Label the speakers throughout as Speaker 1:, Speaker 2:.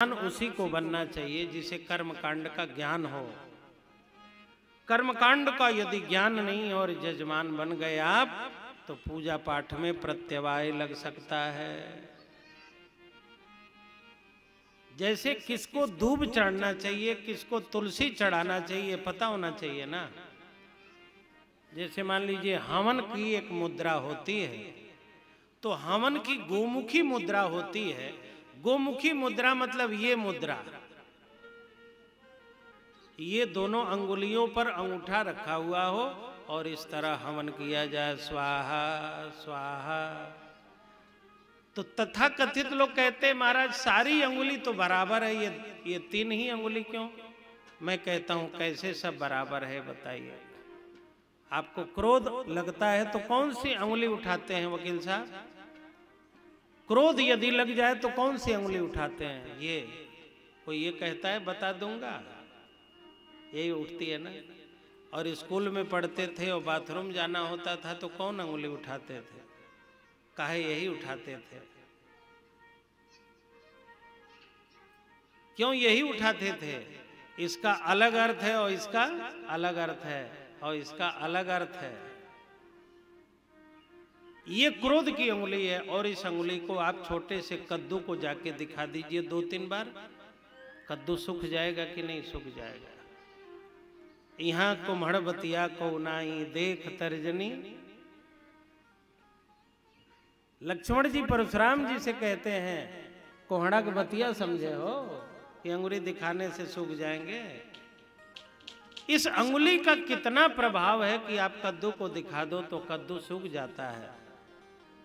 Speaker 1: ज्ञान उसी को बनना चाहिए जिसे कर्मकांड का ज्ञान हो। कर्मकांड का यदि ज्ञान नहीं और जजमान बन गए आप, तो पूजा पाठ में प्रत्यवाय लग सकता है। जैसे किसको दूब चढ़ना चाहिए, किसको तुलसी चढ़ाना चाहिए, पता होना चाहिए ना। जैसे मान लीजिए हवन की एक मुद्रा होती है, तो हवन की गोमुखी मुद्रा होती है। गोमुखी मुद्रा मतलब ये मुद्रा, ये दोनों अंगुलियों पर अंगूठा रखा हुआ हो और इस तरह हवन किया जाए, स्वाहा स्वाहा। तो तथा कथित लोग कहते हैं महाराज सारी अंगुली तो बराबर है, ये तीन ही अंगुली क्यों? मैं कहता हूं कैसे सब बराबर है बताइए। आपको क्रोध लगता है तो कौन सी अंगुली उठाते हैं वकील साहब? क्रोध यदि लग जाए तो कौन सी अंगुली उठाते हैं? ये कोई ये कहता है बता दूंगा, यही उठती है ना। और स्कूल में पढ़ते थे और बाथरूम जाना होता था तो कौन अंगुली उठाते थे? काहे यही उठाते थे। क्यों यही उठाते थे? इसका अलग अर्थ है और इसका अलग अर्थ है और इसका अलग अर्थ है। ये क्रोध की अंगुली है और इस अंगुली को आप छोटे से कद्दू को जाके दिखा दीजिए 2-3 बार, कद्दू सूख जाएगा कि नहीं सूख जाएगा? यहाँ कुम्हड़ बतिया को नाई देख तर्जनी। लक्ष्मण जी परशुराम जी से कहते हैं कोहड़ा का बतिया समझे हो कि अंगुली दिखाने से सूख जाएंगे। इस अंगुली का कितना प्रभाव है कि आप कद्दू को दिखा दो तो कद्दू सूख जाता है।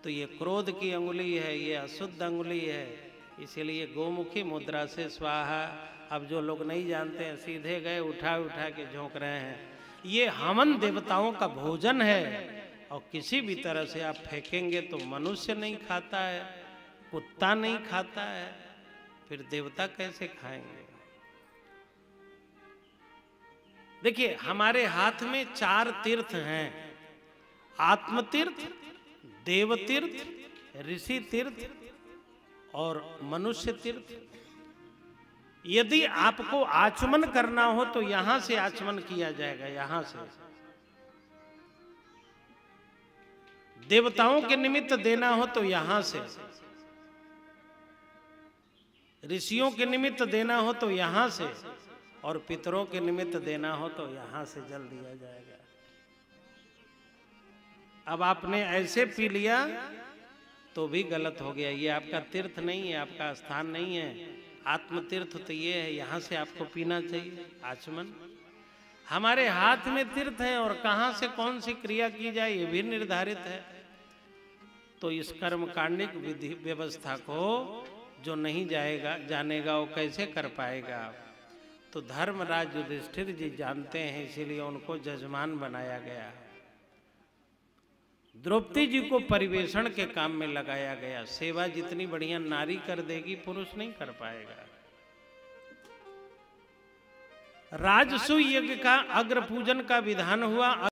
Speaker 1: तो ये क्रोध की अंगुली है, ये अशुद्ध अंगुली है। इसीलिए गोमुखी मुद्रा से स्वाहा। अब जो लोग नहीं जानते हैं सीधे गए उठा उठा के झोंक रहे हैं। ये हवन देवताओं का भोजन है और किसी भी तरह से आप फेंकेंगे तो मनुष्य नहीं खाता है, कुत्ता नहीं खाता है, फिर देवता कैसे खाएंगे? देखिए हमारे हाथ में 4 तीर्थ हैं, आत्म तीर्थ, देव तीर्थ, ऋषि तीर्थ और मनुष्य तीर्थ। यदि आपको आचमन करना हो तो यहां से आचमन किया जाएगा, यहां से। देवताओं के निमित्त देना हो तो यहां से, ऋषियों के निमित्त देना हो तो यहां से, और पितरों के निमित्त देना हो तो यहां से जल दिया जाएगा। अब आपने ऐसे पी लिया तो भी गलत हो गया। ये आपका तीर्थ नहीं है, आपका स्थान नहीं है। आत्म तीर्थ तो ये है, यहां से आपको पीना चाहिए आचमन। हमारे हाथ में तीर्थ है और कहां से कौन सी क्रिया की जाए ये भी निर्धारित है। तो इस कर्मकांडिक विधि व्यवस्था को जो नहीं जानेगा वो कैसे कर पाएगा? तो धर्मराज युधिष्ठिर जी जानते हैं, इसीलिए उनको जजमान बनाया गया। द्रौपदी जी को परिवेषण के काम में लगाया गया। सेवा जितनी बढ़िया नारी कर देगी पुरुष नहीं कर पाएगा। राजसूय यज्ञ का अग्र पूजन का विधान हुआ।